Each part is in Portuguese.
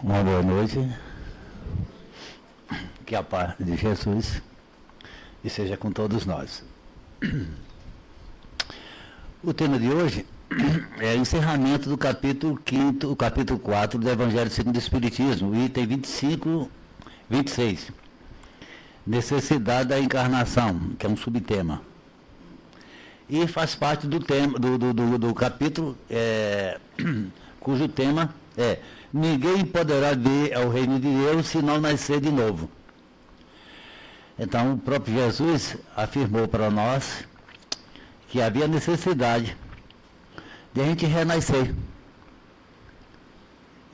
Uma boa noite, que a paz de Jesus esteja com todos nós. O tema de hoje é o encerramento do capítulo 5º, o capítulo 4 do Evangelho segundo o Espiritismo, item 26, necessidade da encarnação, que é um subtema. E faz parte do tema do capítulo, cujo tema é: ninguém poderá ver ao reino de Deus se não nascer de novo. Então, o próprio Jesus afirmou para nós que havia necessidade de a gente renascer.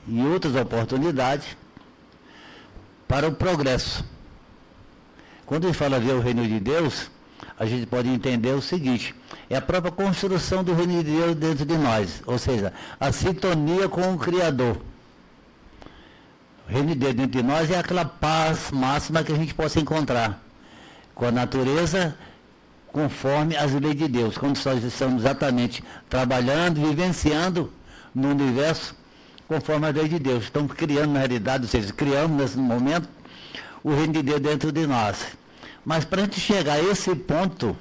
E outras oportunidades para o progresso. Quando ele fala ver o reino de Deus, a gente pode entender o seguinte: é a própria construção do reino de Deus dentro de nós, ou seja, a sintonia com o Criador. O reino de Deus dentro de nós é aquela paz máxima que a gente possa encontrar com a natureza conforme as leis de Deus, quando nós estamos exatamente trabalhando, vivenciando no universo conforme as leis de Deus. Estamos criando na realidade, ou seja, criamos nesse momento o reino de Deus dentro de nós. Mas para a gente chegar a esse ponto,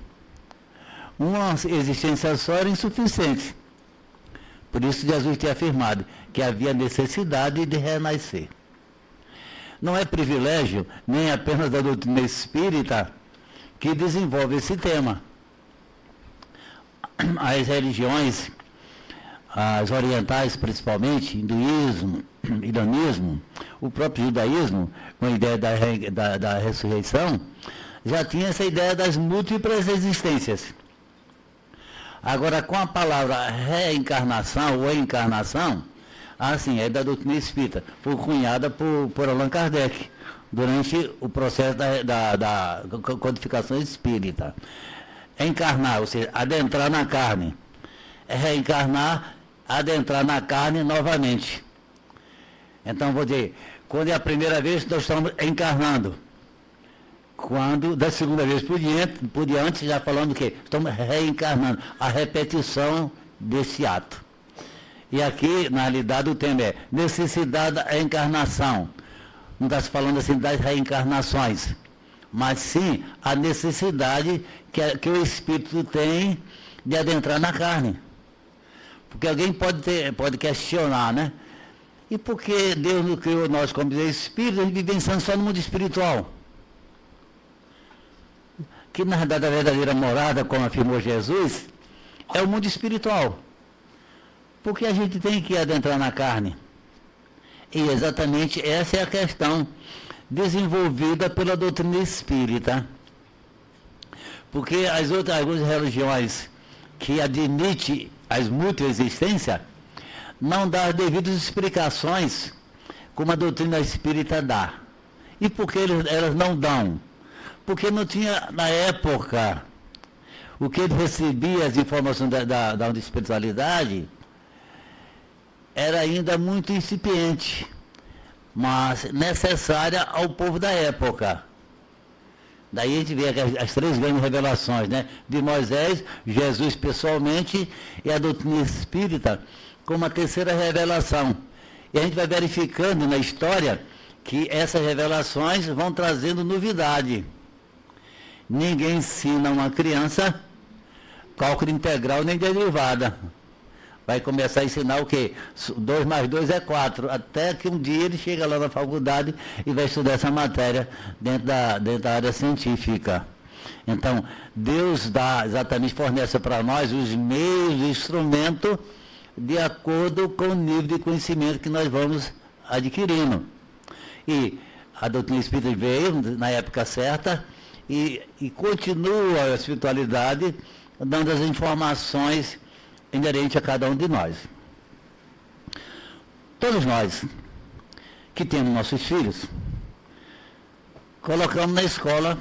uma existência só era insuficiente. Por isso Jesus tinha afirmado que havia necessidade de renascer. Não é privilégio nem apenas da doutrina espírita que desenvolve esse tema. As religiões, as orientais principalmente, hinduísmo, islamismo, o próprio judaísmo, com a ideia da ressurreição, já tinha essa ideia das múltiplas existências. Agora, com a palavra reencarnação ou encarnação, assim, é da doutrina espírita, foi cunhada por Allan Kardec, durante o processo da codificação espírita. Encarnar, ou seja, adentrar na carne. Reencarnar, adentrar na carne novamente. Então, vou dizer, quando é a primeira vez, nós estamos encarnando. Quando, da segunda vez por diante, já falando que estamos reencarnando, a repetição desse ato. E aqui, na realidade, o tema é necessidade da encarnação. Não está se falando assim das reencarnações, mas sim a necessidade que o espírito tem de adentrar na carne. Porque alguém pode questionar, né? E por que Deus não criou nós como espíritos, a gente vivenciando só no mundo espiritual? Que na verdade a verdadeira morada, como afirmou Jesus, é o mundo espiritual. Por que a gente tem que adentrar na carne? E exatamente essa é a questão desenvolvida pela doutrina espírita. Porque algumas religiões que admitem as múltiplas existências não dão as devidas explicações como a doutrina espírita dá. E por que elas não dão? Porque não tinha, na época, o que ele recebia, as informações da espiritualidade, era ainda muito incipiente, mas necessária ao povo da época. Daí a gente vê as três grandes revelações, né? De Moisés, Jesus pessoalmente e a doutrina espírita como a terceira revelação. E a gente vai verificando na história que essas revelações vão trazendo novidade. Ninguém ensina uma criança cálculo integral nem derivada. Vai começar a ensinar o quê? 2 mais 2 é 4, até que um dia ele chega lá na faculdade e vai estudar essa matéria dentro da área científica. Então, Deus fornece para nós os meios, o instrumento, de acordo com o nível de conhecimento que nós vamos adquirindo. E a doutrina espírita veio na época certa e continua a espiritualidade dando as informações inerente a cada um de nós. Todos nós que temos nossos filhos, colocamos na escola,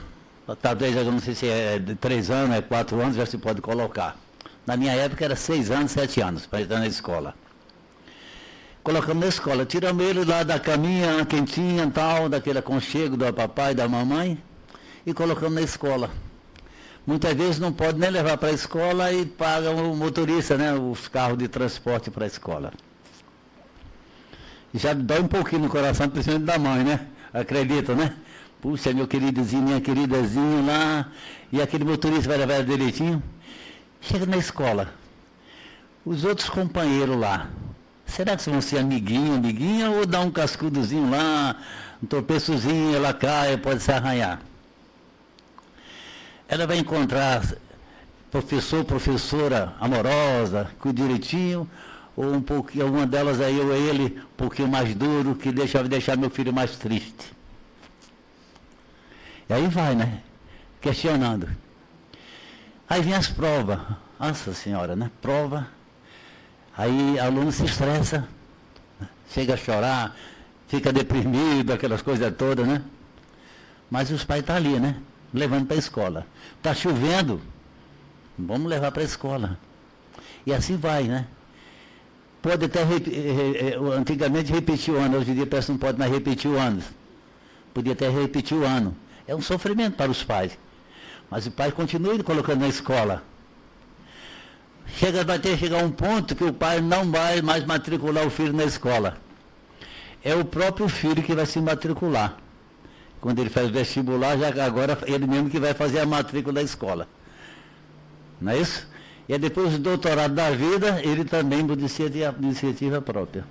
talvez, eu não sei se é de 3 anos, é 4 anos, já se pode colocar. Na minha época era 6 anos, 7 anos, para entrar na escola. Colocamos na escola, tiramos ele lá da caminha quentinha, tal, daquele aconchego do papai e da mamãe, e colocamos na escola. Muitas vezes não pode nem levar para a escola e paga o motorista, né, os carros de transporte para a escola. já dói um pouquinho no coração, principalmente da mãe, né? Acredita, né? Puxa, meu queridozinho, minha queridazinha lá, e aquele motorista vai levar direitinho. Chega na escola, os outros companheiros lá, será que vão ser amiguinha, ou dar um cascudozinho lá, um tropeçozinho, ela cai, pode se arranhar? Ela vai encontrar professora amorosa, com direitinho, ou um pouquinho, alguma delas aí, ou ele, um pouquinho mais duro, que vai deixar meu filho mais triste. E aí vai, né? Questionando. Aí vem as provas. Nossa senhora, né? Prova. Aí o aluno se estressa, chega a chorar, fica deprimido, aquelas coisas todas, né? Mas os pais estão ali, né? Levando para a escola. Está chovendo, vamos levar para a escola. E assim vai, né? Pode até, antigamente repetir o ano, hoje em dia parece que não pode mais repetir o ano. Podia até repetir o ano. É um sofrimento para os pais. Mas o pai continua colocando na escola. Vai ter que chegar um ponto que o pai não vai mais matricular o filho na escola. É o próprio filho que vai se matricular. Quando ele faz vestibular, já agora ele mesmo que vai fazer a matrícula da escola. Não é isso? E depois do doutorado da vida, ele também por iniciativa própria.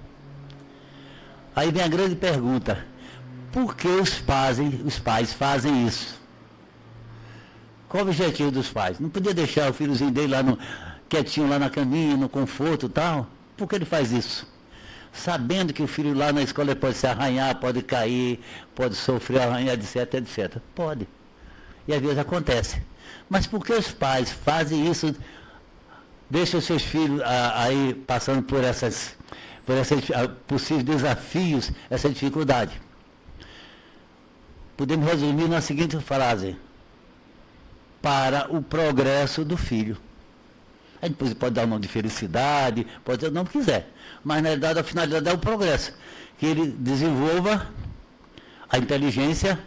Aí vem a grande pergunta: por que os pais fazem isso? Qual o objetivo dos pais? Não podia deixar o filhozinho dele lá quietinho lá na caminha, no conforto e tal? Por que ele faz isso? Sabendo que o filho lá na escola pode se arranhar, pode cair, pode sofrer arranhar, etc, etc. Pode. E às vezes acontece. Mas por que os pais fazem isso? Deixam os seus filhos aí passando por esses possíveis desafios, essa dificuldade. Podemos resumir na seguinte frase: para o progresso do filho. Aí depois pode dar o nome de felicidade, pode ter o nome que quiser. Mas na realidade a finalidade é o progresso. Que ele desenvolva a inteligência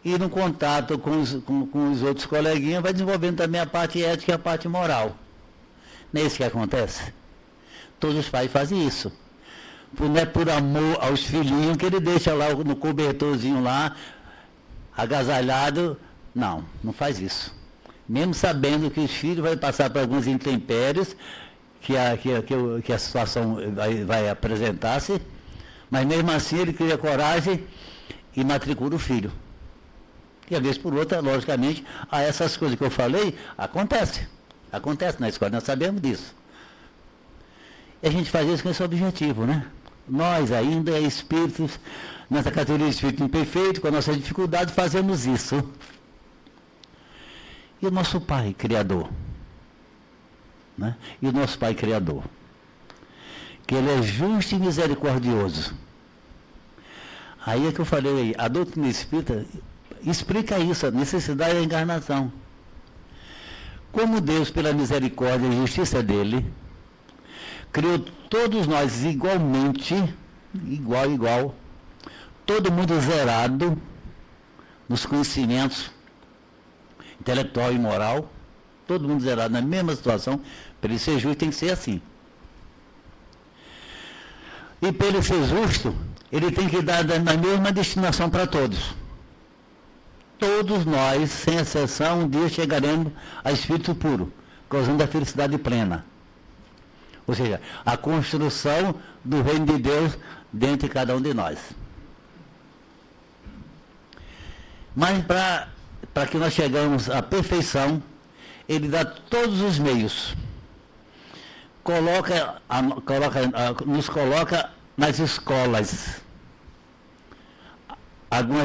e no contato com os outros coleguinhas vai desenvolvendo também a parte ética e a parte moral. Não é isso que acontece? Todos os pais fazem isso. Não é por amor aos filhinhos que ele deixa lá no cobertorzinho lá, agasalhado. Não, não faz isso. Mesmo sabendo que os filhos vão passar por alguns intempéries, que a situação vai apresentar-se, mas mesmo assim ele cria coragem e matricula o filho. E, às vezes, por outra, logicamente, essas coisas que eu falei, acontece na escola, nós sabemos disso. E a gente faz isso com esse objetivo, né? Nós ainda, espíritos, nessa categoria de espírito imperfeito, com a nossa dificuldade, fazemos isso. E o nosso Pai Criador, né? E o nosso Pai Criador, que Ele é justo e misericordioso. Aí é que eu falei, a doutrina espírita explica isso, a necessidade da encarnação. Como Deus, pela misericórdia e justiça dele, criou todos nós igualmente, igual, todo mundo zerado nos conhecimentos intelectual e moral, todo mundo zerado na mesma situação. Para ele ser justo tem que ser assim. E para ele ser justo, ele tem que dar a mesma destinação para todos. Todos nós, sem exceção, um dia chegaremos a espírito puro, causando a felicidade plena. Ou seja, a construção do reino de Deus dentro de cada um de nós. Mas para que nós chegamos à perfeição, ele dá todos os meios. Nos coloca nas escolas.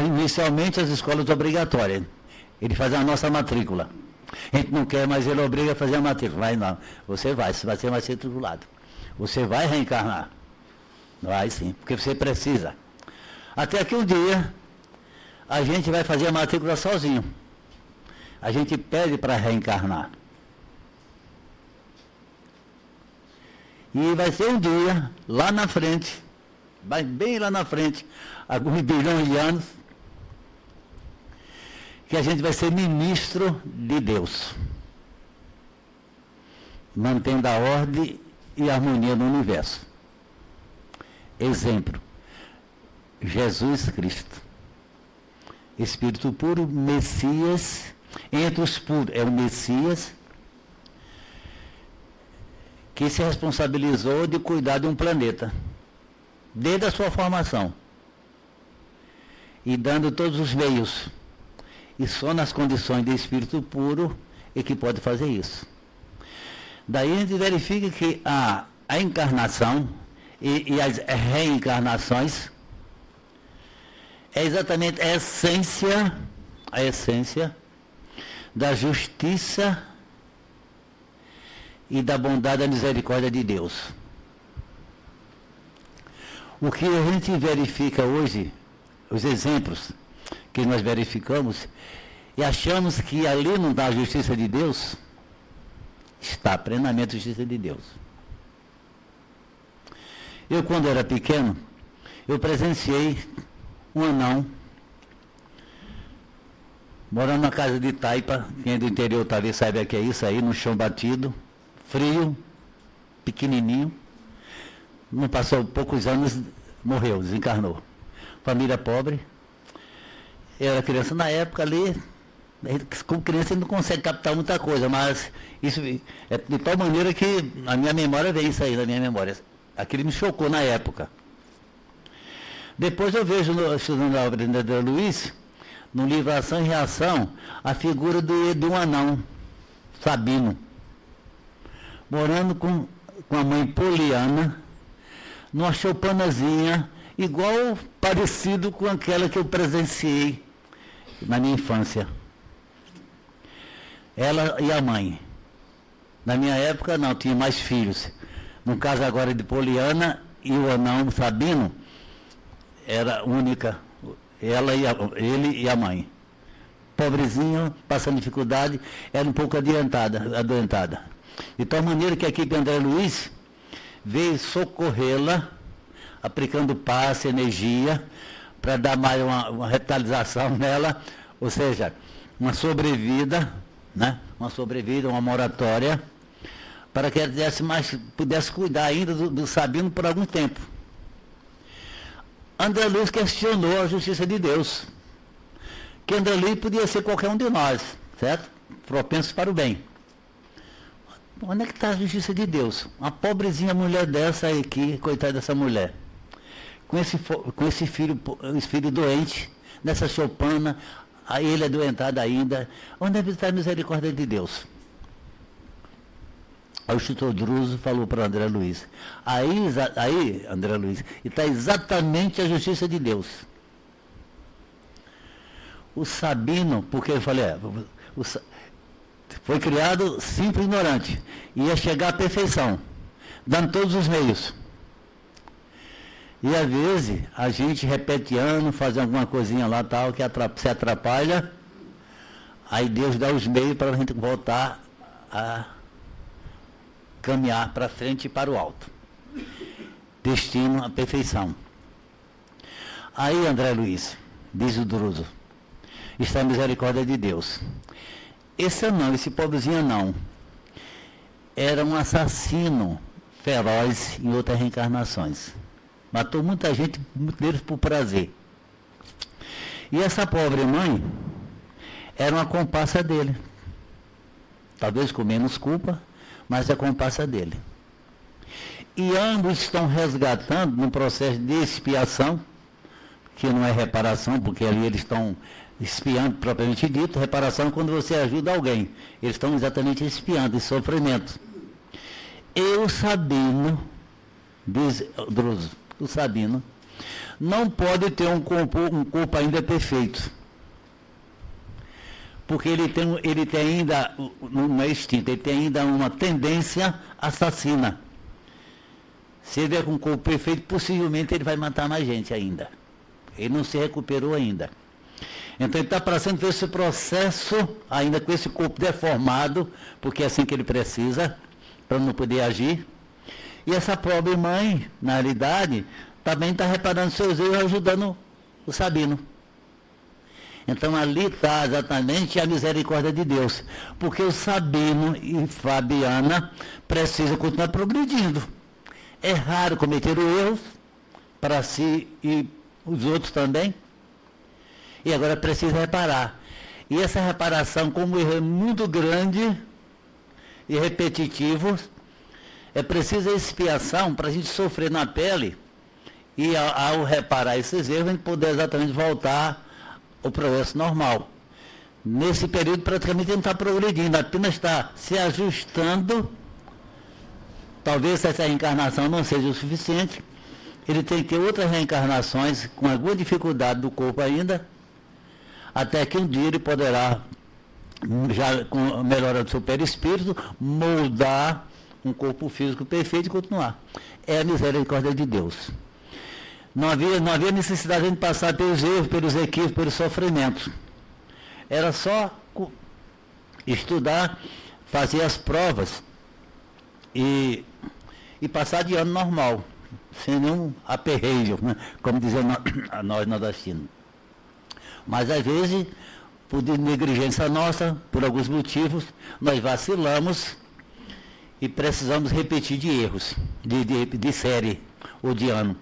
Inicialmente as escolas obrigatórias. Ele faz a nossa matrícula. A gente não quer, mas ele obriga a fazer a matrícula. Vai não, você vai ser mais matriculado. Você vai reencarnar. Vai sim, porque você precisa. Até que um dia a gente vai fazer a matrícula sozinho. A gente pede para reencarnar. E vai ser um dia, lá na frente, bem lá na frente, alguns bilhões de anos, que a gente vai ser ministro de Deus, mantendo a ordem e a harmonia no universo. Exemplo, Jesus Cristo. Espírito puro, Messias, entre os puros, é o Messias que se responsabilizou de cuidar de um planeta, desde a sua formação, e dando todos os meios, e só nas condições de espírito puro é que pode fazer isso. Daí a gente verifica que a encarnação e as reencarnações é exatamente a essência da justiça e da bondade e da misericórdia de Deus. O que a gente verifica hoje, os exemplos que nós verificamos, e achamos que ali não está a justiça de Deus, está plenamente a justiça de Deus. Eu, quando era pequeno, eu presenciei um anão, morando na casa de Taipa, quem é do interior talvez saiba que é isso aí, no chão batido, frio, pequenininho, não passou poucos anos, morreu, desencarnou. Família pobre, eu era criança na época ali, como criança ele não consegue captar muita coisa, mas isso é de tal maneira que a minha memória veio isso aí, na minha memória. Aquilo me chocou na época. Depois eu vejo, estudando a obra de André Luiz, no livro Ação e Reação, a figura de um anão, Sabino, morando com a mãe Poliana, numa choupanazinha, igual, parecido com aquela que eu presenciei na minha infância. Ela e a mãe. Na minha época, não, tinha mais filhos. No caso agora de Poliana e o anão Sabino, era única, ele e a mãe. Pobrezinho, passando dificuldade, era um pouco adoentada. De tal maneira que a equipe André Luiz veio socorrê-la, aplicando passe, energia, para dar mais uma revitalização nela, ou seja, uma sobrevida, né? Uma sobrevida, uma moratória, para que ela pudesse cuidar ainda do Sabino por algum tempo. André Luiz questionou a justiça de Deus, que André Luiz podia ser qualquer um de nós, certo? Propensos para o bem. Onde é que está a justiça de Deus? Uma pobrezinha mulher dessa aqui, coitada dessa mulher, com esse filho doente, nessa choupana, ele é doentado ainda. Onde é que está a misericórdia de Deus? Aí o Chico Druso falou para André Luiz. Aí, André Luiz, está exatamente a justiça de Deus. O Sabino, porque eu falei, foi criado simples e ignorante, ia chegar à perfeição, dando todos os meios. E às vezes a gente repete ano, faz alguma coisinha lá tal, que se atrapalha, aí Deus dá os meios para a gente voltar a caminhar para frente e para o alto. Destino à perfeição. Aí, André Luiz, diz o Druso, está a misericórdia de Deus. Esse pobrezinho anão, era um assassino feroz em outras reencarnações. Matou muita gente, muitos deles por prazer. E essa pobre mãe era uma comparsa dele. Talvez com menos culpa, mas é comparsa dele. E ambos estão resgatando num processo de expiação, que não é reparação, porque ali eles estão expiando propriamente dito. Reparação é quando você ajuda alguém. Eles estão exatamente expiando esse sofrimento. Eu, Sabino, diz Druso, o Sabino, não pode ter um corpo ainda perfeito. Porque ele tem ainda, não é extinto, ele tem ainda uma tendência assassina. Se ele vier com um corpo perfeito, possivelmente ele vai matar mais gente ainda. Ele não se recuperou ainda. Então ele está passando por esse processo, ainda com esse corpo deformado, porque é assim que ele precisa, para não poder agir. E essa pobre mãe, na realidade, também está reparando seus erros, ajudando o Sabino. Então ali está exatamente a misericórdia de Deus, porque o Sabino e Fabiana precisam continuar progredindo. É raro cometer erros, para si e os outros também. E agora precisa reparar. E essa reparação, como o erro é muito grande e repetitivo, é preciso a expiação para a gente sofrer na pele e ao reparar esses erros, a gente poder exatamente voltar ao progresso normal. Nesse período, praticamente, ele não está progredindo, apenas está se ajustando. Talvez essa reencarnação não seja o suficiente, ele tem que ter outras reencarnações com alguma dificuldade do corpo ainda, até que um dia ele poderá, já com a melhora do seu perispírito, moldar um corpo físico perfeito e continuar. É a misericórdia de Deus. Não havia necessidade de passar pelos erros, pelos equívocos, pelos sofrimentos. Era só estudar, fazer as provas e passar de ano normal, sem nenhum aperreio, né? Como dizia nós nordestinos. Mas às vezes, por negligência nossa, por alguns motivos, nós vacilamos e precisamos repetir de erros, de série ou de ano.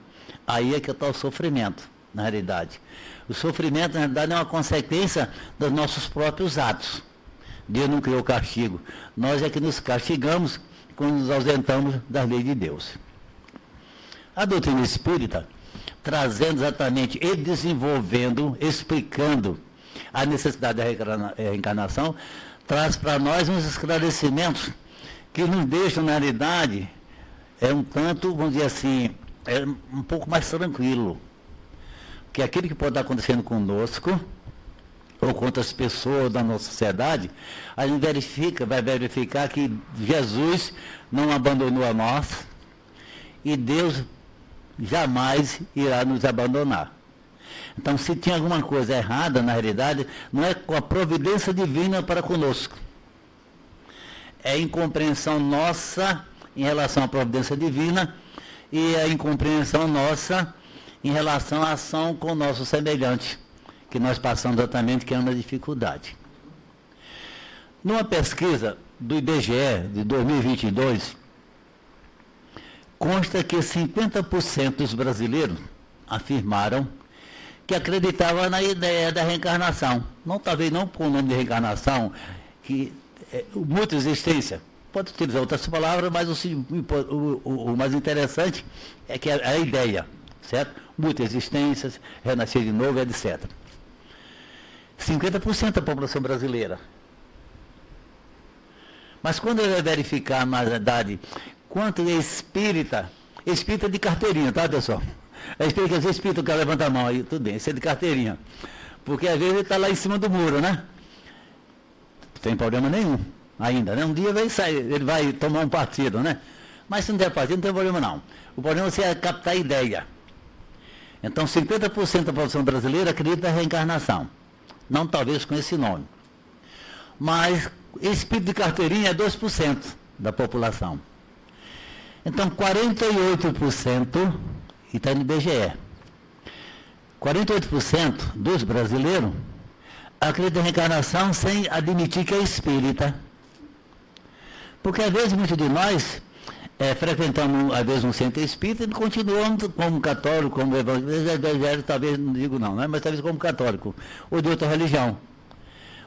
Aí é que está o sofrimento, na realidade. O sofrimento, na realidade, é uma consequência dos nossos próprios atos. Deus não criou castigo. Nós é que nos castigamos quando nos ausentamos das leis de Deus. A doutrina espírita, trazendo exatamente e desenvolvendo, explicando a necessidade da reencarnação, traz para nós uns esclarecimentos que nos deixam, na realidade, um tanto, vamos dizer assim, um pouco mais tranquilo. Que aquilo que pode estar acontecendo conosco, ou com outras pessoas da nossa sociedade, a gente vai verificar que Jesus não abandonou a nós e Deus jamais irá nos abandonar. Então, se tinha alguma coisa errada, na realidade, não é com a providência divina para conosco. É incompreensão nossa em relação à providência divina e a incompreensão nossa em relação à ação com o nosso semelhante, que nós passamos exatamente, que é uma dificuldade. Numa pesquisa do IBGE de 2022, consta que 50% dos brasileiros afirmaram que acreditavam na ideia da reencarnação. Não, talvez não com o nome de reencarnação, que é muita existência. Pode utilizar outras palavras, mas o mais interessante é que a ideia, certo? Muitas existências, renascer de novo, etc. 50% da população brasileira. Mas quando ele vai verificar, na verdade, quanto é espírita de carteirinha, tá, pessoal? É espírita que levanta a mão aí, tudo bem, esse é de carteirinha. Porque às vezes ele está lá em cima do muro, né? Não tem problema nenhum ainda, né? Um dia ele vai tomar um partido, né? Mas se não der partido, não tem problema não. O problema é você captar a ideia. Então, 50% da população brasileira acredita na reencarnação. Não talvez com esse nome. Mas espírito de carteirinha é 2% da população. Então, 48%, e está no IBGE, 48% dos brasileiros acreditam em reencarnação sem admitir que é espírita. Porque, às vezes, muitos de nós frequentamos, às vezes, um centro espírita e continuamos como católico, como evangélico, talvez, não digo não, né? Mas talvez como católico, ou de outra religião.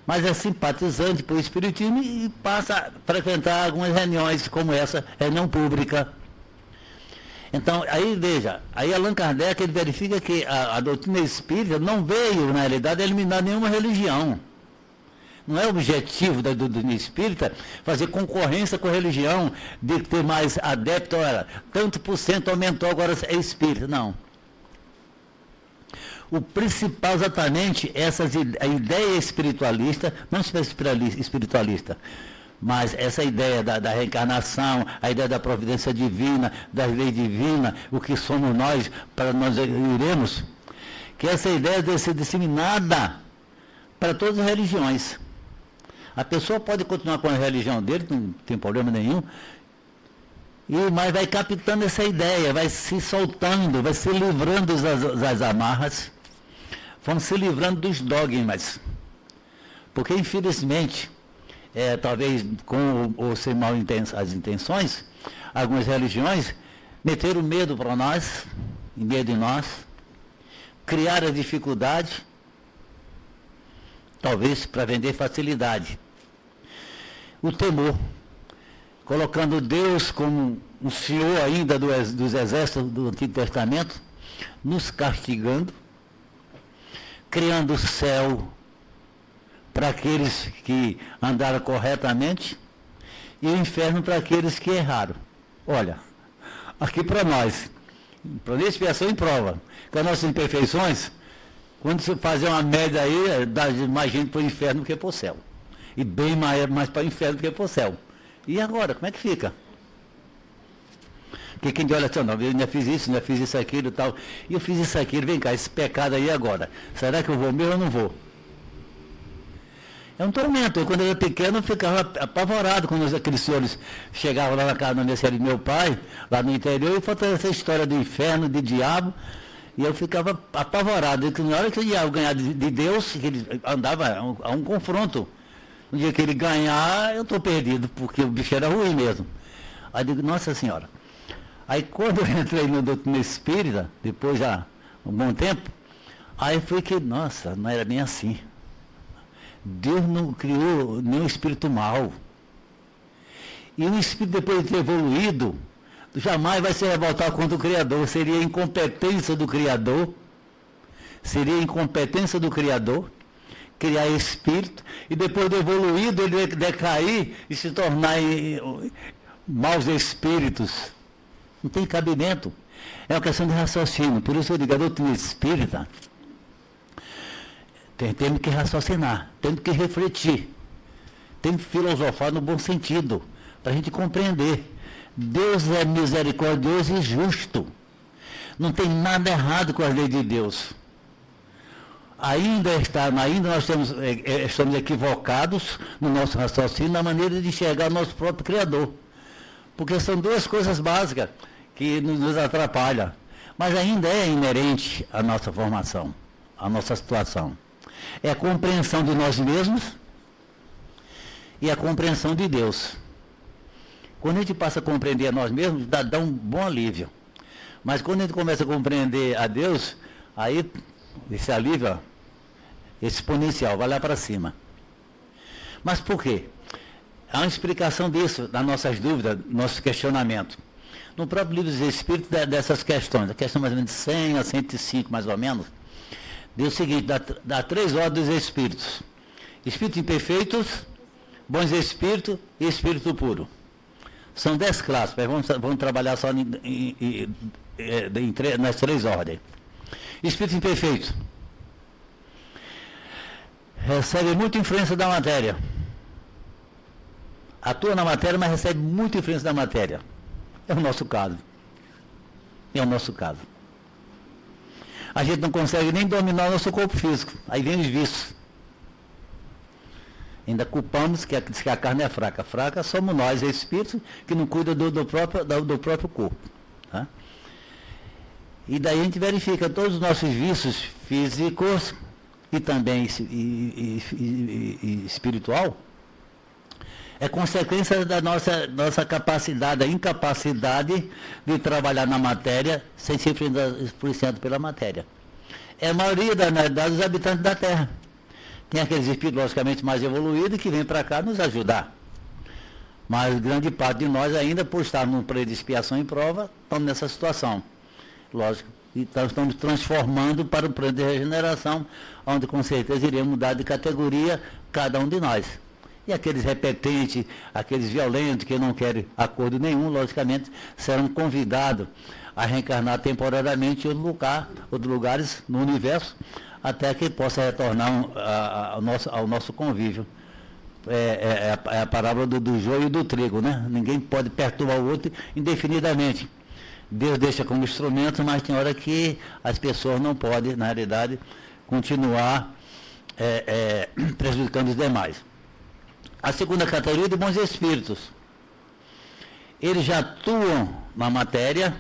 Mas é simpatizante por espiritismo e passa a frequentar algumas reuniões como essa, reunião pública. Então, aí veja, aí Allan Kardec ele verifica que a doutrina espírita não veio, na realidade, eliminar nenhuma religião. Não é o objetivo da doutrina espírita fazer concorrência com a religião, de ter mais adepto, olha, tanto por cento aumentou, agora é espírita. Não. O principal exatamente é a ideia espiritualista, não espiritualista, mas essa ideia da reencarnação, a ideia da providência divina, das leis divinas, o que somos nós, para nós iremos, que essa ideia deve ser disseminada para todas as religiões. A pessoa pode continuar com a religião dele, não tem problema nenhum, mas vai captando essa ideia, vai se soltando, vai se livrando das amarras, vão se livrando dos dogmas. Porque, infelizmente, talvez com ou sem as intenções, algumas religiões meteram medo para nós, em meio de nós, criar a dificuldade, talvez para vender facilidade. O temor, colocando Deus como um senhor ainda dos exércitos do Antigo Testamento, nos castigando, criando o céu para aqueles que andaram corretamente e o inferno para aqueles que erraram. Olha, aqui para nós, para expiação em prova, com as nossas imperfeições, quando você fazer uma média aí, dá mais gente para o inferno do que para o céu. E bem mais para o inferno do que para o céu. E agora, como é que fica? Porque quem olha assim, não, eu ainda fiz isso, aquilo e tal. E eu fiz isso, aquilo, vem cá, esse pecado aí agora. Será que eu vou mesmo ou não vou? É um tormento. Eu, quando eu era pequeno, eu ficava apavorado quando aqueles senhores chegavam lá na casa da mercearia do meu pai, lá no interior, e faltava essa história do inferno, de diabo, e eu ficava apavorado. E na hora que o diabo ganhar de Deus, que ele andava a um confronto. No dia que ele ganhar, eu estou perdido, porque o bicho era ruim mesmo. Aí eu digo, Nossa Senhora. Aí quando eu entrei no doutrina espírita, depois já um bom tempo, aí foi que, nossa, não era nem assim. Deus não criou nenhum espírito mau. E um espírito, depois de ter evoluído, jamais vai se revoltar contra o Criador. Seria incompetência do Criador. Seria incompetência do Criador criar espírito, e depois de evoluído, ele decair e se tornar maus espíritos. Não tem cabimento. É uma questão de raciocínio. Por isso eu digo, a doutrina espírita, temos que raciocinar, temos que refletir, temos que filosofar no bom sentido, para a gente compreender. Deus é misericordioso e justo. Não tem nada errado com as leis de Deus. Ainda nós estamos equivocados no nosso raciocínio, na maneira de enxergar o nosso próprio Criador. Porque são duas coisas básicas que nos atrapalham. Mas ainda é inerente à nossa formação, à nossa situação. É a compreensão de nós mesmos e a compreensão de Deus. Quando a gente passa a compreender a nós mesmos, dá um bom alívio. Mas quando a gente começa a compreender a Deus, aí esse alívio exponencial, vai lá para cima. Mas por quê? Há uma explicação disso, das nossas dúvidas, nosso questionamento. No próprio livro dos Espíritos, dessas questões, a questão mais ou menos de 100 a 105, mais ou menos, diz o seguinte, dá 3 ordens dos Espíritos. Espíritos imperfeitos, bons Espíritos e Espírito puro. São 10 classes, mas vamos trabalhar só nas 3 ordens. Espírito imperfeito recebe muita influência da matéria. Atua na matéria, mas recebe muita influência da matéria. É o nosso caso. É o nosso caso. A gente não consegue nem dominar o nosso corpo físico. Aí vem os vícios. Ainda culpamos que a carne é fraca. Fraca somos nós, espíritos, que não cuidam do próprio corpo. Tá? E daí a gente verifica todos os nossos vícios físicos e também espiritual, é consequência da nossa capacidade, a incapacidade de trabalhar na matéria sem ser influenciado pela matéria. É a maioria dos habitantes da Terra. Tem aqueles espíritos logicamente mais evoluídos que vêm para cá nos ajudar. Mas grande parte de nós ainda, por estar num período de expiação e prova, estamos nessa situação. Lógico, então estamos transformando para um plano de regeneração, onde com certeza iremos mudar de categoria cada um de nós. E aqueles repetentes, aqueles violentos que não querem acordo nenhum, logicamente, serão convidados a reencarnar temporariamente em outros lugares no universo, até que possa retornar ao nosso convívio. É a parábola do joio e do trigo, né? Ninguém pode perturbar o outro indefinidamente. Deus deixa como instrumento, mas tem hora que as pessoas não podem, na realidade, continuar prejudicando os demais. A segunda categoria é de bons espíritos. Eles já atuam na matéria,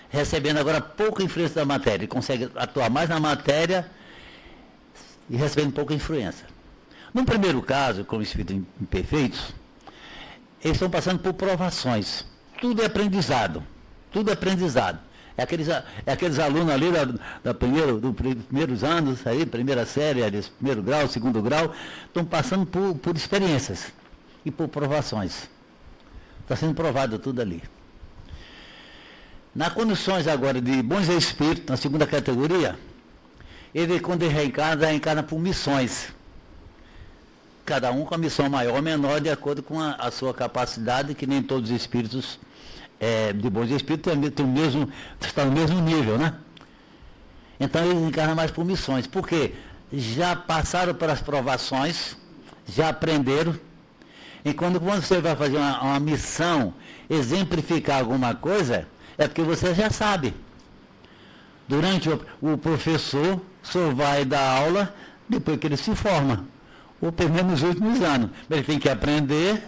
recebendo agora pouca influência da matéria. Ele consegue atuar mais na matéria e recebendo pouca influência. No primeiro caso, como espíritos imperfeitos, eles estão passando por provações. Tudo é aprendizado. Tudo é aprendizado. Aqueles alunos ali dos primeiros anos, aí, primeira série, primeiro grau, segundo grau, estão passando por experiências e por provações. Está sendo provado tudo ali. Nas condições agora de bons espíritos, na segunda categoria, ele, quando ele reencarna por missões. Cada um com a missão maior ou menor, de acordo com a sua capacidade, que nem todos os espíritos de bons espíritos estão no mesmo nível, né? Então eles encarnam mais por missões, porque já passaram pelas provações, já aprenderam, e quando você vai fazer uma missão, exemplificar alguma coisa, é porque você já sabe. Durante o professor só vai dar aula depois que ele se forma, ou pelo menos nos últimos anos. Ele tem que aprender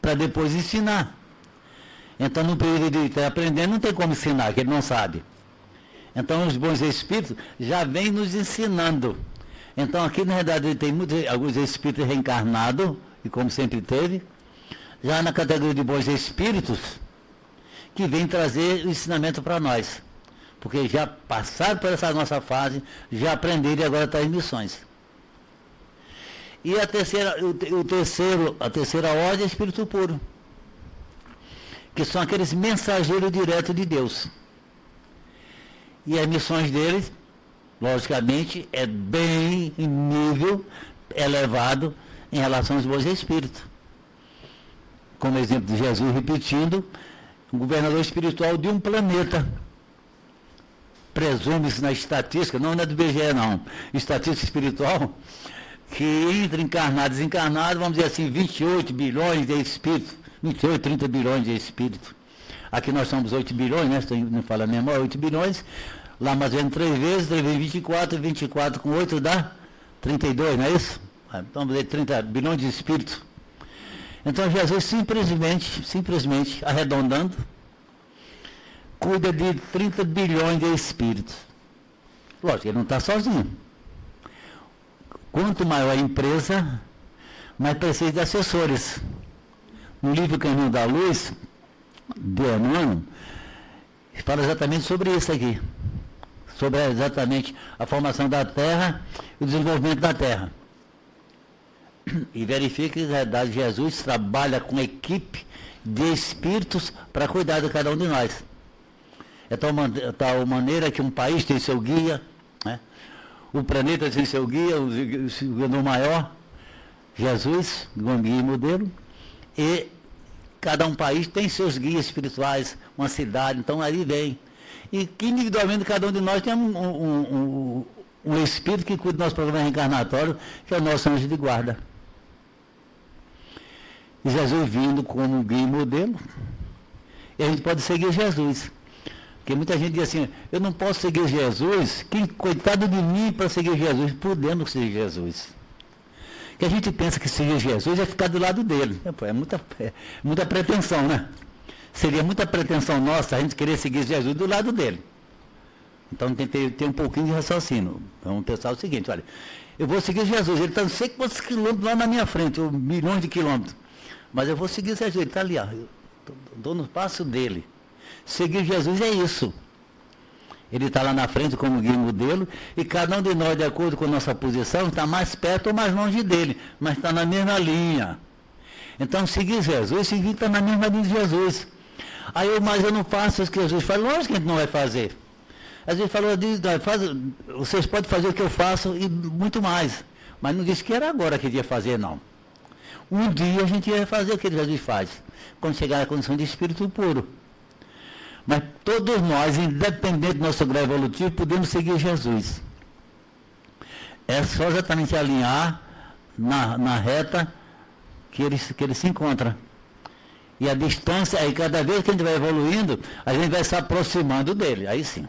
para depois ensinar. Então, no período de estar aprendendo, não tem como ensinar, que ele não sabe. Então, os bons espíritos já vêm nos ensinando. Então, aqui, na verdade, tem alguns espíritos reencarnados, e como sempre teve, já na categoria de bons espíritos, que vem trazer o ensinamento para nós. Porque já passaram por essa nossa fase, já aprenderam e agora estão em missões. E a terceira ordem é espírito puro, que são aqueles mensageiros diretos de Deus. E as missões deles, logicamente, é bem em nível elevado em relação aos bons espíritos. Como exemplo de Jesus repetindo, um governador espiritual de um planeta. Presume-se na estatística, não é do IBGE não, estatística espiritual, que entre encarnado e desencarnado, vamos dizer assim, 28 bilhões de espíritos, 28, 30 bilhões de espíritos. Aqui nós somos 8 bilhões, né? Não fala a memória, 8 bilhões. Lá mais ou menos 3 vezes 24, 24 com 8 dá 32, não é isso? Então vamos dizer 30 bilhões de espíritos. Então Jesus simplesmente arredondando, cuida de 30 bilhões de espíritos. Lógico, ele não está sozinho. Quanto maior a empresa, mais precisa de assessores. No livro Caminho da Luz, do Emmanuel, fala exatamente sobre isso aqui. Sobre exatamente a formação da Terra e o desenvolvimento da Terra. E verifica que, na verdade, Jesus trabalha com equipe de espíritos para cuidar de cada um de nós. É tal maneira que um país tem seu guia, né? O planeta tem seu guia, o governador maior, Jesus, como guia e modelo, e cada um país tem seus guias espirituais, uma cidade, então aí vem. E que individualmente cada um de nós tem um espírito que cuida do nosso programa reencarnatório, que é o nosso anjo de guarda. E Jesus vindo como guia e modelo, e a gente pode seguir Jesus. Porque muita gente diz assim, eu não posso seguir Jesus, coitado de mim para seguir Jesus, podemos seguir Jesus. Que a gente pensa que seguir Jesus é ficar do lado dele. É muita pretensão, né? Seria muita pretensão nossa a gente querer seguir Jesus do lado dele. Então tem que ter um pouquinho de raciocínio. Vamos pensar o seguinte, olha, eu vou seguir Jesus, ele está não sei quantos quilômetros lá na minha frente, ou milhões de quilômetros. Mas eu vou seguir Jesus, ele está ali, ó, eu estou no passo dele. Seguir Jesus é isso. Ele está lá na frente como guia e modelo, e cada um de nós, de acordo com a nossa posição, está mais perto ou mais longe dele, mas está na mesma linha. Então, seguir Jesus, seguir está na mesma linha de Jesus. Aí, mas eu não faço isso que Jesus faz. Lógico que a gente não vai fazer. Às vezes falou, vocês podem fazer o que eu faço e muito mais. Mas não disse que era agora que ia fazer, não. Um dia a gente ia fazer o que Jesus faz, quando chegar na condição de espírito puro. Mas todos nós, independente do nosso grau evolutivo, podemos seguir Jesus. É só exatamente alinhar na reta que ele se encontra. E a distância, aí cada vez que a gente vai evoluindo, a gente vai se aproximando dele, aí sim.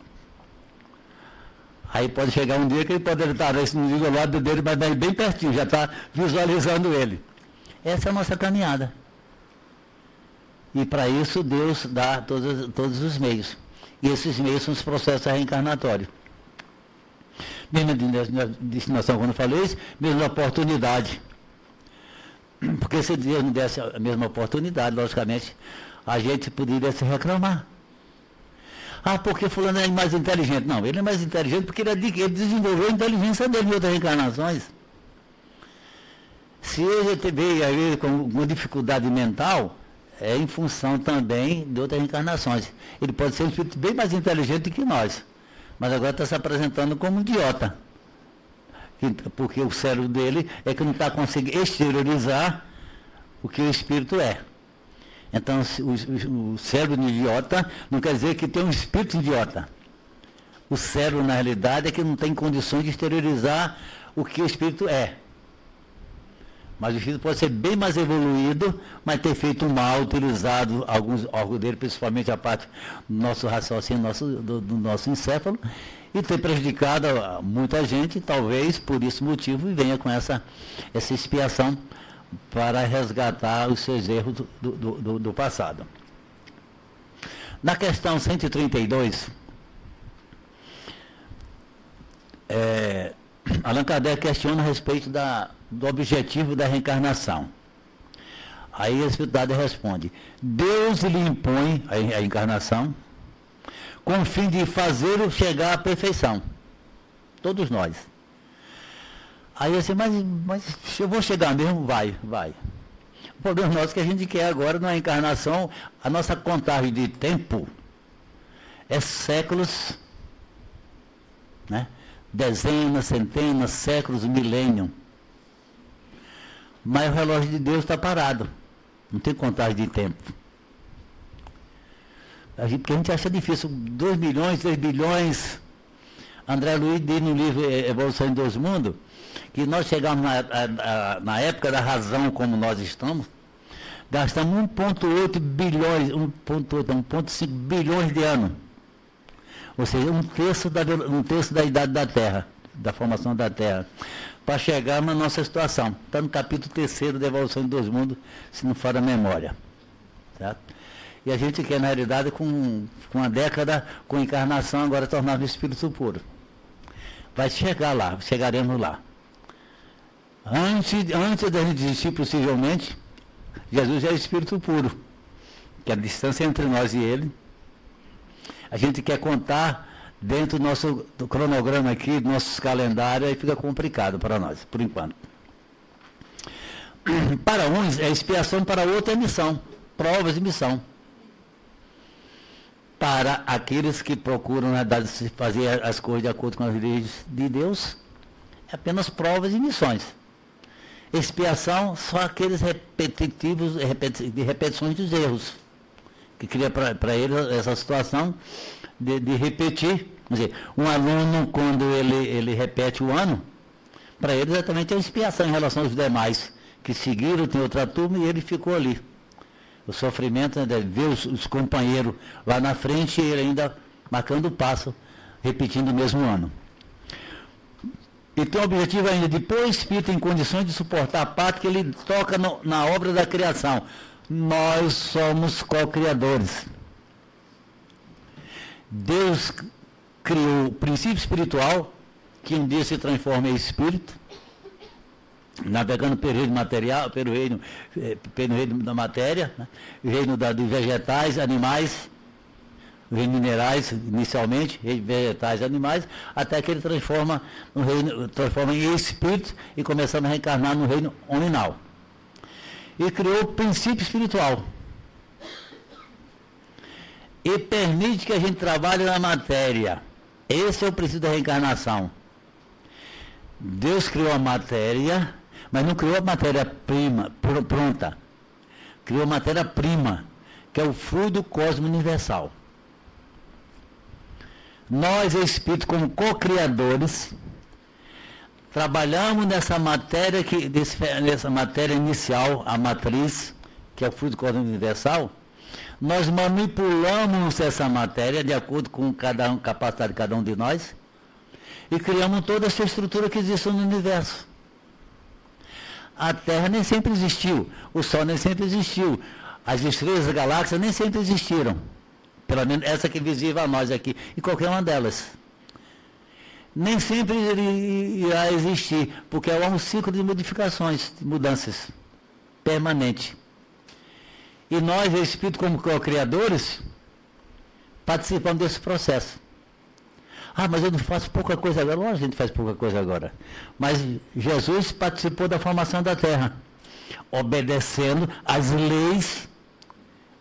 Aí pode chegar um dia que ele pode estar do lado dele, mas bem pertinho, já está visualizando ele. Essa é a nossa caminhada. E para isso Deus dá todos os meios. E esses meios são os processos reencarnatórios. Mesma destinação, quando eu falei isso, mesma oportunidade. Porque se Deus não desse a mesma oportunidade, logicamente, a gente poderia se reclamar. Ah, porque fulano é mais inteligente. Não, ele é mais inteligente porque ele desenvolveu a inteligência dele em outras reencarnações. Se ele veio aí com uma dificuldade mental, é em função também de outras reencarnações. Ele pode ser um espírito bem mais inteligente que nós, mas agora está se apresentando como um idiota. Porque o cérebro dele é que não está conseguindo exteriorizar o que o espírito é. Então, o cérebro de idiota não quer dizer que tem um espírito idiota. O cérebro, na realidade, é que não tem condições de exteriorizar o que o espírito é. Mas o espírito pode ser bem mais evoluído, mas ter feito um mal, utilizado alguns órgãos dele, principalmente a parte do nosso raciocínio, do nosso encéfalo, e ter prejudicado muita gente, talvez por esse motivo, e venha com essa expiação para resgatar os seus erros do passado. Na questão 132, Allan Kardec questiona a respeito do objetivo da reencarnação. Aí a espiritualidade responde: Deus lhe impõe a encarnação com o fim de fazê-lo chegar à perfeição. Todos nós. Aí assim, mas eu vou chegar mesmo? Vai. O problema nosso é que a gente quer agora, na encarnação, a nossa contagem de tempo é séculos, né? Dezenas, centenas, séculos, milênio. Mas o relógio de Deus está parado. Não tem contagem de tempo. Porque a gente acha difícil. 2 milhões, 3 bilhões. André Luiz diz no livro Evolução em 2 Mundos, que nós chegamos na época da razão como nós estamos, gastamos 1,8 bilhões, 1,5 bilhões de anos. Ou seja, um terço da idade da Terra, da formação da Terra, para chegar na nossa situação. Está no capítulo 3º da Evolução em 2 Mundos, se não for a memória. Certo? E a gente quer, na realidade, com uma década, com encarnação, agora tornar no espírito puro. Vai chegar lá, chegaremos lá. Antes da gente existir, possivelmente, Jesus é espírito puro, que a distância entre nós e ele, a gente quer contar dentro do cronograma aqui, do nosso calendário, aí fica complicado para nós, por enquanto. Para uns é expiação, para outros é missão, provas de missão. Para aqueles que procuram, na verdade, fazer as coisas de acordo com as leis de Deus, é apenas provas e missões. Expiação, só aqueles repetitivos, de repetições dos erros, que cria para eles essa situação de repetir. Quer dizer, um aluno, quando ele repete o ano, para ele exatamente é expiação em relação aos demais, que seguiram, tem outra turma e ele ficou ali. O sofrimento, né, de ver os companheiros lá na frente e ele ainda marcando o passo, repetindo o mesmo ano. E tem o objetivo ainda de pôr o espírito em condições de suportar a parte que ele toca na obra da criação. Nós somos co-criadores. Deus criou o princípio espiritual, que um dia se transforma em espírito, navegando pelo reino material, pelo reino da matéria, né? O reino dos vegetais, animais, o reino minerais inicialmente, reino vegetais, animais, até que ele transforma em espírito e começando a reencarnar no reino hominal. E criou o princípio espiritual. E permite que a gente trabalhe na matéria. Esse é o princípio da reencarnação. Deus criou a matéria, mas não criou a matéria-prima pronta. Criou a matéria-prima, que é o fluido do cosmos universal. Nós, espíritos, como co-criadores, trabalhamos nessa matéria, nessa matéria inicial, a matriz, que é o fluido do cosmos universal. Nós manipulamos essa matéria de acordo com a capacidade de cada um de nós e criamos toda essa estrutura que existe no universo. A Terra nem sempre existiu, o Sol nem sempre existiu, as estrelas da galáxia nem sempre existiram, pelo menos essa que é visível a nós aqui, e qualquer uma delas. Nem sempre irá existir, porque é um ciclo de modificações, de mudanças, permanente. E nós, espíritos como co-criadores, participando desse processo. Ah, mas eu não faço pouca coisa agora. Lógico que a gente faz pouca coisa agora. Mas Jesus participou da formação da terra, obedecendo às leis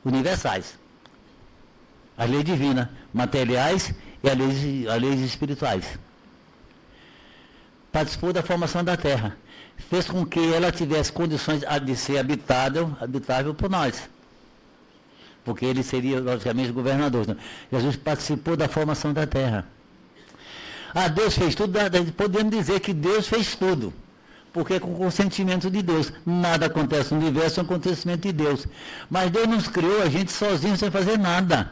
universais. As leis divinas, materiais e as leis espirituais. Participou da formação da terra. Fez com que ela tivesse condições de ser habitável por nós. Porque ele seria, logicamente, governador. Então, Jesus participou da formação da terra. Ah, Deus fez tudo, podemos dizer que Deus fez tudo, porque é com o consentimento de Deus. Nada acontece no universo sem o acontecimento de Deus. Mas Deus nos criou a gente sozinho, sem fazer nada.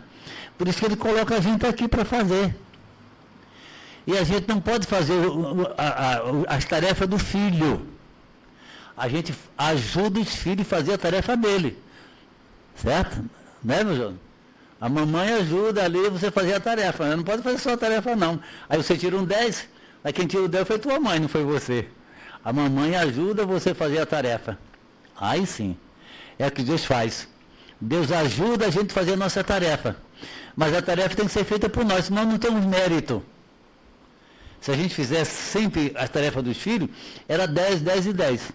Por isso que Ele coloca a gente aqui para fazer. E a gente não pode fazer as tarefas do filho. A gente ajuda os filhos a fazer a tarefa dele. Certo? Né, meu João? A mamãe ajuda ali você fazer a tarefa. Não pode fazer só a tarefa, não. Aí você tira um 10, aí quem tira o 10 foi tua mãe, não foi você. A mamãe ajuda você a fazer a tarefa. Aí sim. É o que Deus faz. Deus ajuda a gente a fazer a nossa tarefa. Mas a tarefa tem que ser feita por nós, senão não temos mérito. Se a gente fizesse sempre as tarefas dos filhos, era 10, 10 e 10.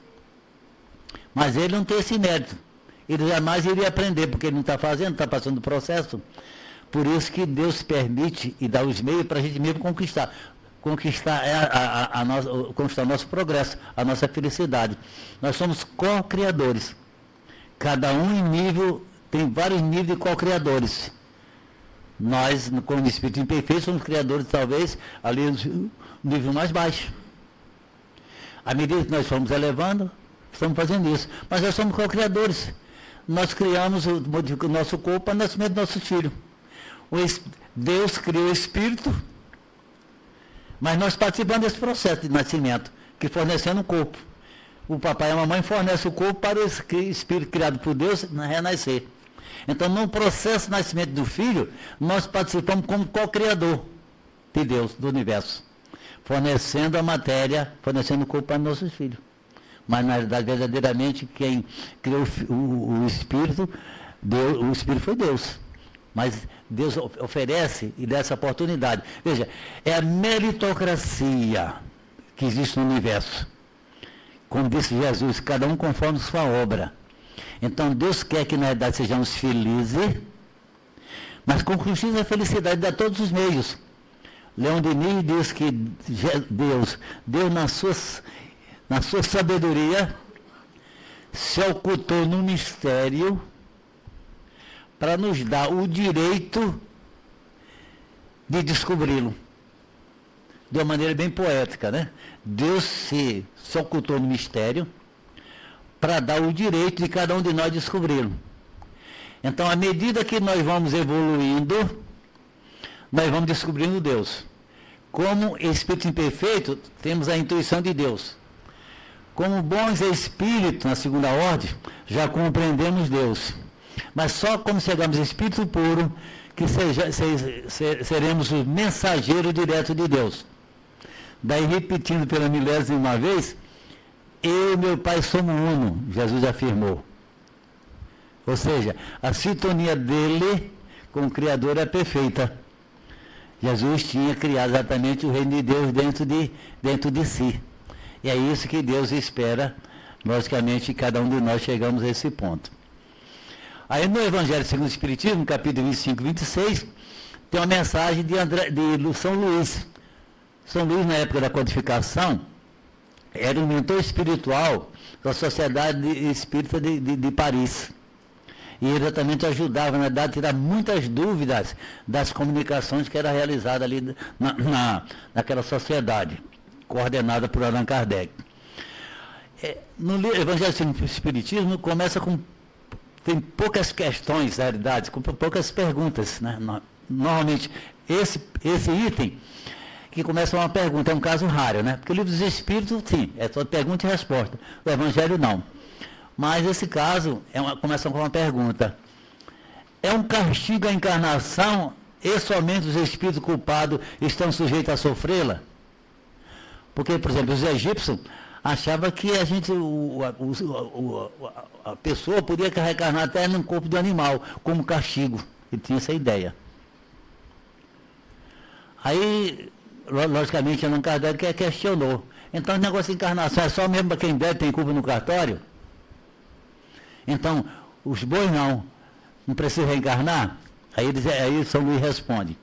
Mas ele não tem esse mérito. Ele jamais iria aprender, porque ele não está fazendo, está passando o processo. Por isso que Deus permite e dá os meios para a gente mesmo conquistar. Conquistar o nosso progresso, a nossa felicidade. Nós somos co-criadores. Cada um em nível, tem vários níveis de co-criadores. Nós, como espírito imperfeito, somos criadores, talvez, ali no nível mais baixo. À medida que nós fomos elevando, estamos fazendo isso. Mas nós somos co-criadores. Nós criamos o nosso corpo para o nascimento dos nossos filhos. Deus criou o espírito, mas nós participamos desse processo de nascimento, que fornecendo o corpo. O papai e a mamãe fornecem o corpo para o espírito criado por Deus renascer. Então, no processo de nascimento do filho, nós participamos como co-criador de Deus, do universo, fornecendo a matéria, fornecendo o corpo para nossos filhos. Mas, na verdade, verdadeiramente, quem criou o Espírito, o Espírito foi Deus. Mas Deus oferece e dá essa oportunidade. Veja, é a meritocracia que existe no universo. Como disse Jesus, cada um conforme sua obra. Então, Deus quer que, na verdade, sejamos felizes, mas com justiça e felicidade dá todos os meios. Leon Denis diz que Deus na sua sabedoria, se ocultou no mistério para nos dar o direito de descobri-lo. De uma maneira bem poética, né? Deus se ocultou no mistério para dar o direito de cada um de nós descobri-lo. Então, à medida que nós vamos evoluindo, nós vamos descobrindo Deus. Como espírito imperfeito, temos a intuição de Deus. Como bons espíritos, na segunda ordem, já compreendemos Deus. Mas só quando chegamos ao espírito puro, que seremos o mensageiro direto de Deus. Daí, repetindo pela milésima vez, eu e meu Pai somos uno, Jesus afirmou. Ou seja, a sintonia dele com o Criador é perfeita. Jesus tinha criado exatamente o reino de Deus dentro de si. E é isso que Deus espera, logicamente, cada um de nós chegamos a esse ponto. Aí no Evangelho segundo o Espiritismo, capítulo 25 e 26, tem uma mensagem de São Luís. São Luís, na época da codificação, era um mentor espiritual da Sociedade Espírita de Paris. E ele exatamente ajudava, na verdade, a tirar muitas dúvidas das comunicações que era realizada ali naquela sociedade, coordenada por Allan Kardec. No Evangelho segundo o Espiritismo, começa com... Tem poucas questões, na realidade, com poucas perguntas, né? Normalmente, esse item que começa uma pergunta, é um caso raro, né? Porque o livro dos Espíritos, sim, é só pergunta e resposta. O Evangelho, não. Mas esse caso começa com uma pergunta. É um castigo a encarnação e somente os espíritos culpados estão sujeitos a sofrê-la? Porque, por exemplo, os egípcios achavam que a pessoa podia reencarnar até num corpo de animal, como castigo. Ele tinha essa ideia. Aí, logicamente, Allan Kardec questionou. Então, o negócio de encarnação é só mesmo para quem deve, tem culpa no cartório? Então, os bois não precisam reencarnar? Aí São Luís responde: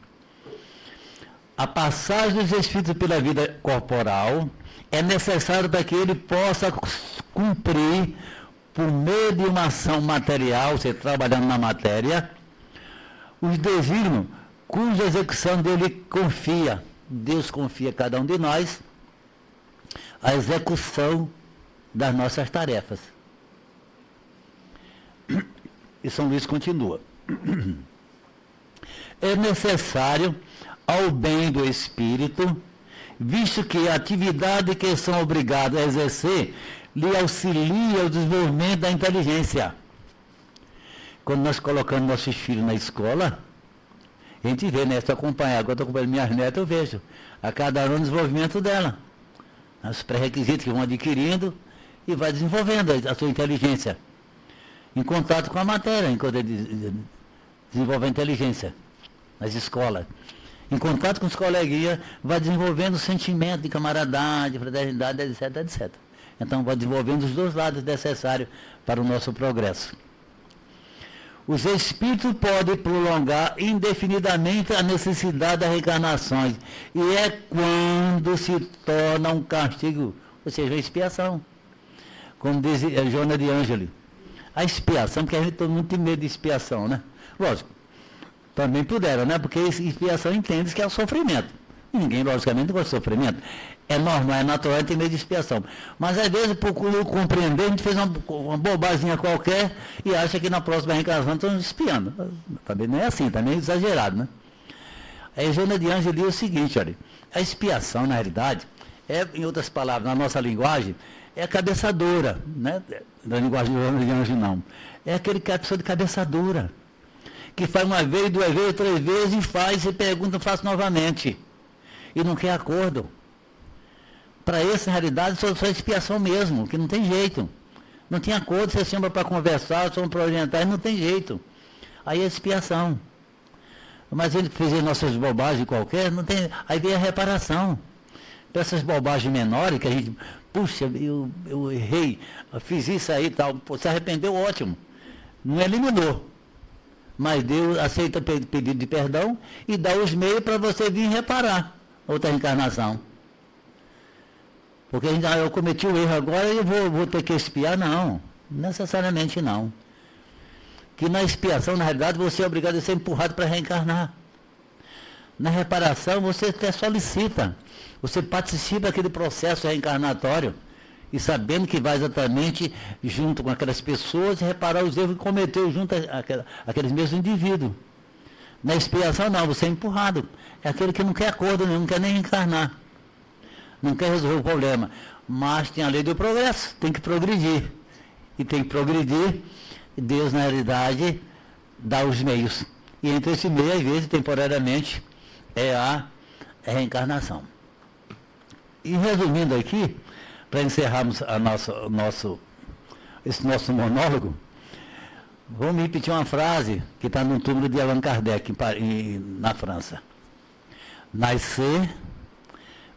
a passagem dos espíritos pela vida corporal é necessário para que ele possa cumprir, por meio de uma ação material, você trabalhando na matéria, os desígnios cuja execução dele confia. Deus confia a cada um de nós a execução das nossas tarefas. E São Luís continua: é necessário ao bem do espírito, visto que a atividade que são obrigados a exercer lhe auxilia o desenvolvimento da inteligência. Quando nós colocamos nossos filhos na escola, a gente vê, né? Se eu acompanhar, agora estou acompanhando minhas netas, eu vejo a cada ano o desenvolvimento dela, os pré-requisitos que vão adquirindo e vai desenvolvendo a sua inteligência, em contato com a matéria, enquanto ele desenvolve a inteligência nas escolas. Em contato com os coleguinhas, vai desenvolvendo o sentimento de camaradagem, fraternidade, etc, etc. Então, vai desenvolvendo os dois lados necessários para o nosso progresso. Os espíritos podem prolongar indefinidamente a necessidade das reencarnações, e é quando se torna um castigo, ou seja, uma expiação. Como diz Joana de Ângeli, a expiação, porque todo mundo tem medo de expiação, né? Lógico, também puderam, né? Porque expiação entende que é o sofrimento. E ninguém, logicamente, gosta de sofrimento. É normal, é natural, tem medo de expiação. Mas, às vezes, por compreender, a gente fez uma bobaginha qualquer e acha que na próxima reencarnação estão espiando. Também não é assim, também é exagerado, né? Aí, Joana de Ângeli diz o seguinte, olha, a expiação, na realidade, em outras palavras, na nossa linguagem, é a cabeça dura, né? Na linguagem de Joana de Ângeli, não. É aquele que é a pessoa de cabeça dura, que faz uma vez, duas vezes, três vezes, e faz, e pergunta, faço novamente. E não quer acordo. Para esse, na realidade, só expiação mesmo, que não tem jeito. Não tem acordo, você chama para conversar, chama para orientar, não tem jeito. Aí é expiação. Mas ele fez nossas bobagens qualquer, não tem. Aí vem a reparação. Para essas bobagens menores, que a gente, puxa, eu errei, eu fiz isso aí e tal, pô, se arrependeu, ótimo. Não eliminou. Mas Deus aceita o pedido de perdão e dá os meios para você vir reparar outra reencarnação. Porque eu cometi o erro agora e eu vou ter que expiar? Não, necessariamente não. Que na expiação, na realidade, você é obrigado a ser empurrado para reencarnar. Na reparação, você até solicita, você participa daquele processo reencarnatório, e sabendo que vai exatamente junto com aquelas pessoas reparar os erros que cometeu junto àqueles mesmos indivíduos. Na expiação, não, você é empurrado. É aquele que não quer acordo, não quer nem reencarnar. Não quer resolver o problema. Mas tem a lei do progresso, tem que progredir. E tem que progredir, e Deus, na realidade, dá os meios. E entre esse meio, às vezes, temporariamente, é a reencarnação. E resumindo aqui, para encerrarmos esse nosso monólogo, vamos repetir uma frase que está no túmulo de Allan Kardec, na França. Nascer,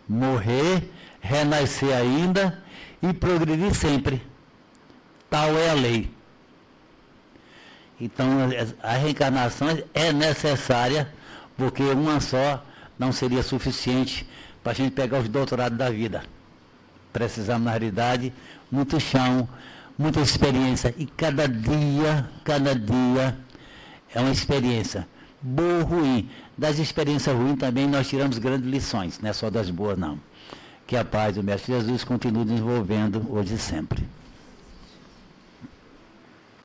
morrer, renascer ainda e progredir sempre. Tal é a lei. Então, a reencarnação é necessária, porque uma só não seria suficiente para a gente pegar os doutorados da vida. Precisamos, na realidade, muito chão, muita experiência. E cada dia é uma experiência. Boa ou ruim. Das experiências ruins também nós tiramos grandes lições, não é só das boas, não. Que a paz do Mestre Jesus continue desenvolvendo hoje e sempre.